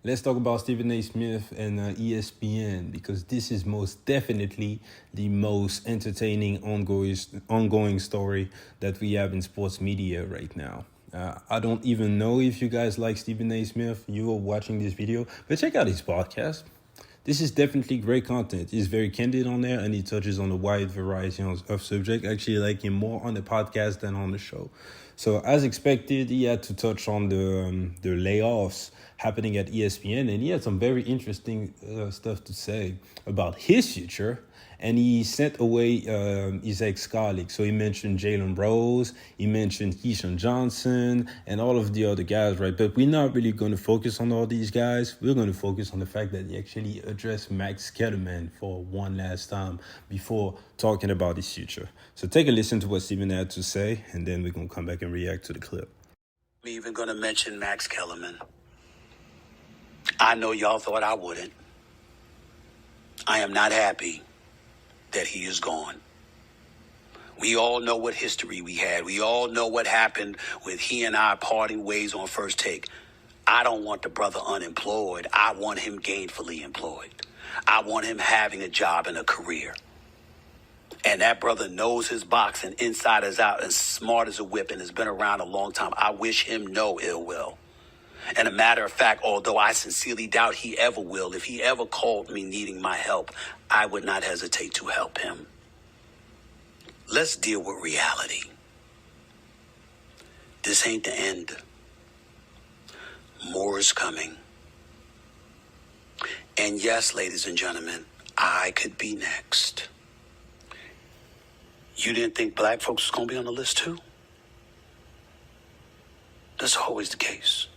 Let's talk about Stephen A. Smith and ESPN because this is most definitely the most entertaining ongoing story that we have in sports media right now. I don't even know if you guys like Stephen A. Smith. You are watching this video, but check out his podcast. This is definitely great content. He's very candid on there and he touches on a wide variety of subjects. Actually, like him more on the podcast than on the show. So, as expected, he had to touch on the layoffs happening at ESPN, and he had some very interesting stuff to say about his future. And he sent away his ex-colleagues. So he mentioned Jalen Rose, he mentioned Keyshawn Johnson, and all of the other guys, right? But we're not really going to focus on all these guys. We're going to focus on the fact that he actually addressed Max Kellerman for one last time before talking about his future. So take a listen to what Stephen had to say, and then we're going to come back and react to the clip. I'm even going to mention Max Kellerman. I know y'all thought I wouldn't. I am not happy that he is gone. We all know what history we had. We all know what happened with he and I parting ways on First Take. I don't want the brother unemployed. I want him gainfully employed. I want him having a job and a career. And that brother knows his boxing inside as out, and smart as a whip, and has been around a long time. I wish him no ill will. And a matter of fact, although I sincerely doubt he ever will, if he ever called me needing my help, I would not hesitate to help him. Let's deal with reality. This ain't the end. More is coming. And yes, ladies and gentlemen, I could be next. You didn't think black folks was going to be on the list too? That's always the case.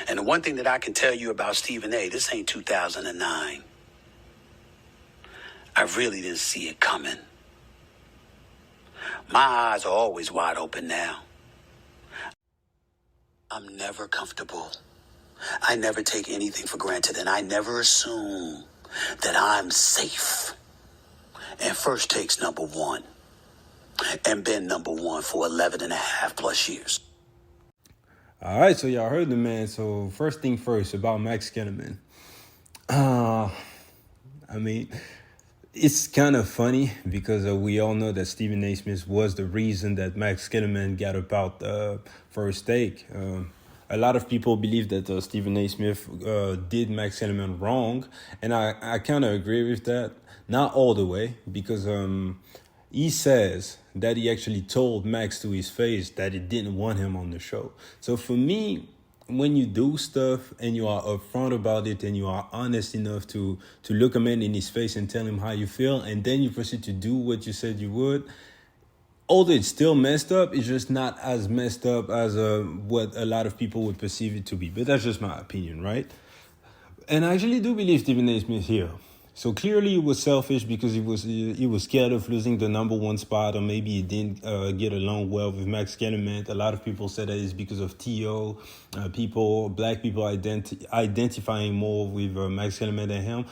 And the one thing that I can tell you about Stephen.A., this ain't 2009. I really didn't see it coming. My eyes are always wide open now. I'm never comfortable. I never take anything for granted, and I never assume that I'm safe. And First Take's number one, and been number one for 11 and a half plus years. All right, so y'all heard the man. So first thing first about Max Kellerman. I mean, it's kind of funny because we all know that Stephen A. Smith was the reason that Max Kellerman got about First Take. A lot of people believe that Stephen A. Smith did Max Kellerman wrong, and I kind of agree with that. Not all the way, because he says that he actually told Max to his face that he didn't want him on the show. So for me, when you do stuff and you are upfront about it and you are honest enough to look a man in his face and tell him how you feel, and then you proceed to do what you said you would, although it's still messed up, it's just not as messed up as what a lot of people would perceive it to be. But that's just my opinion, right? And I actually do believe Stephen A. Smith here. So clearly he was selfish because he was scared of losing the number one spot, or maybe he didn't get along well with Max Kellerman. A lot of people said that it's because of T.O., black people identifying more with Max Kellerman than him.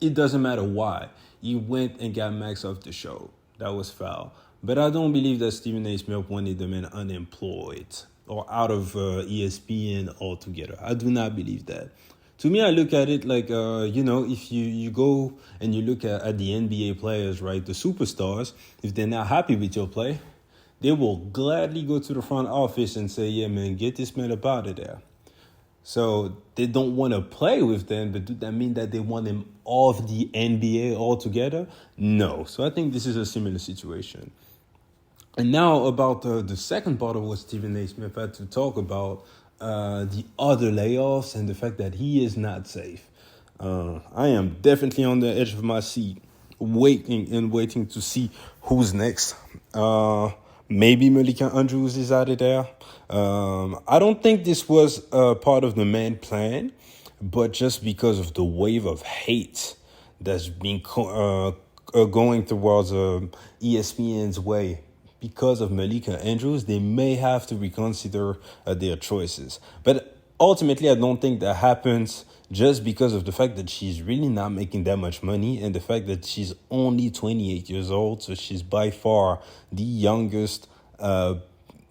It doesn't matter why. He went and got Max off the show. That was foul. But I don't believe that Stephen A. Smith wanted the man unemployed or out of ESPN altogether. I do not believe that. To me, I look at it like, if you go and you look at the NBA players, right, the superstars, if they're not happy with your play, they will gladly go to the front office and say, yeah, man, get this man up out of there. So they don't want to play with them, but does that mean that they want him off the NBA altogether? No. So I think this is a similar situation. And now about the second part of what Stephen A. Smith had to talk about, the other layoffs and the fact that he is not safe. I am definitely on the edge of my seat, waiting to see who's next. Maybe Malika Andrews is out of there. I don't think this was part of the main plan, but just because of the wave of hate that's been going towards ESPN's way, because of Malika Andrews, they may have to reconsider their choices. But ultimately, I don't think that happens just because of the fact that she's really not making that much money and the fact that she's only 28 years old. So she's by far the youngest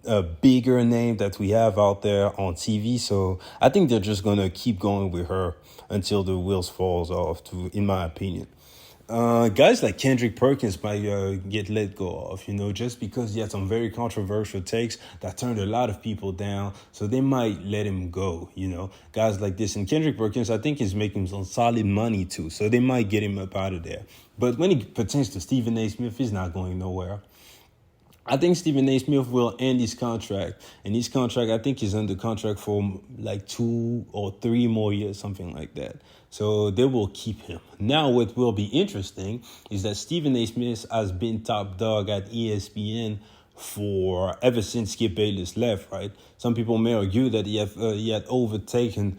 a bigger name that we have out there on TV. So I think they're just gonna keep going with her until the wheels falls off. In my opinion, guys like Kendrick Perkins might get let go of, just because he had some very controversial takes that turned a lot of people down. So they might let him go. Guys like this, and Kendrick Perkins, I think, is making some solid money too. So they might get him up out of there. But when it pertains to Stephen A. Smith, he's not going nowhere. I think Stephen.A. Smith will end his contract. And his contract, I think, is under contract for like 2 or 3 more years, something like that. So they will keep him. Now, what will be interesting is that Stephen.A. Smith has been top dog at ESPN for ever since Skip Bayless left, right? Some people may argue that he had overtaken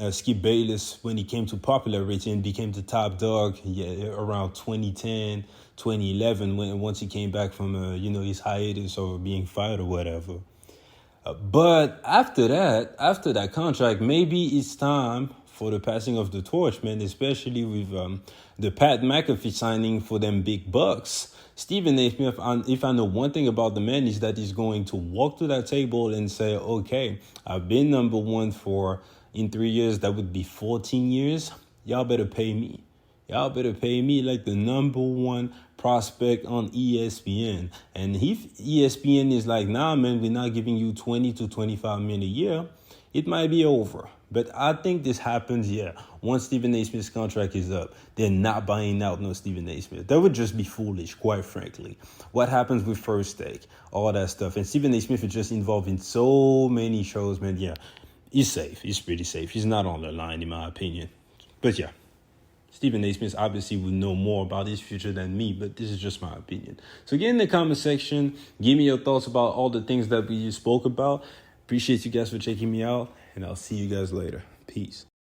Skip Bayless when he came to popularity and became the top dog around 2010, 2011, once he came back from his hiatus or being fired or whatever. But after that contract, maybe it's time for the passing of the torch, man, especially with the Pat McAfee signing for them big bucks. Stephen.A. Smith, if I know one thing about the man, is that he's going to walk to that table and say, okay, I've been number one in 3 years, that would be 14 years. Y'all better pay me. Y'all better pay me like the number one prospect on ESPN. And if ESPN is like, nah, man, we're not giving you 20 to 25 million a year, it might be over. But I think this happens, once Stephen.A. Smith's contract is up. They're not buying out no Stephen.A. Smith. That would just be foolish, quite frankly. What happens with First Take, all that stuff. And Stephen.A. Smith is just involved in so many shows, man. He's safe. He's pretty safe. He's not on the line, in my opinion. But Stephen.A. Smith obviously would know more about his future than me, but this is just my opinion. So get in the comment section. Give me your thoughts about all the things that we spoke about. Appreciate you guys for checking me out, and I'll see you guys later. Peace.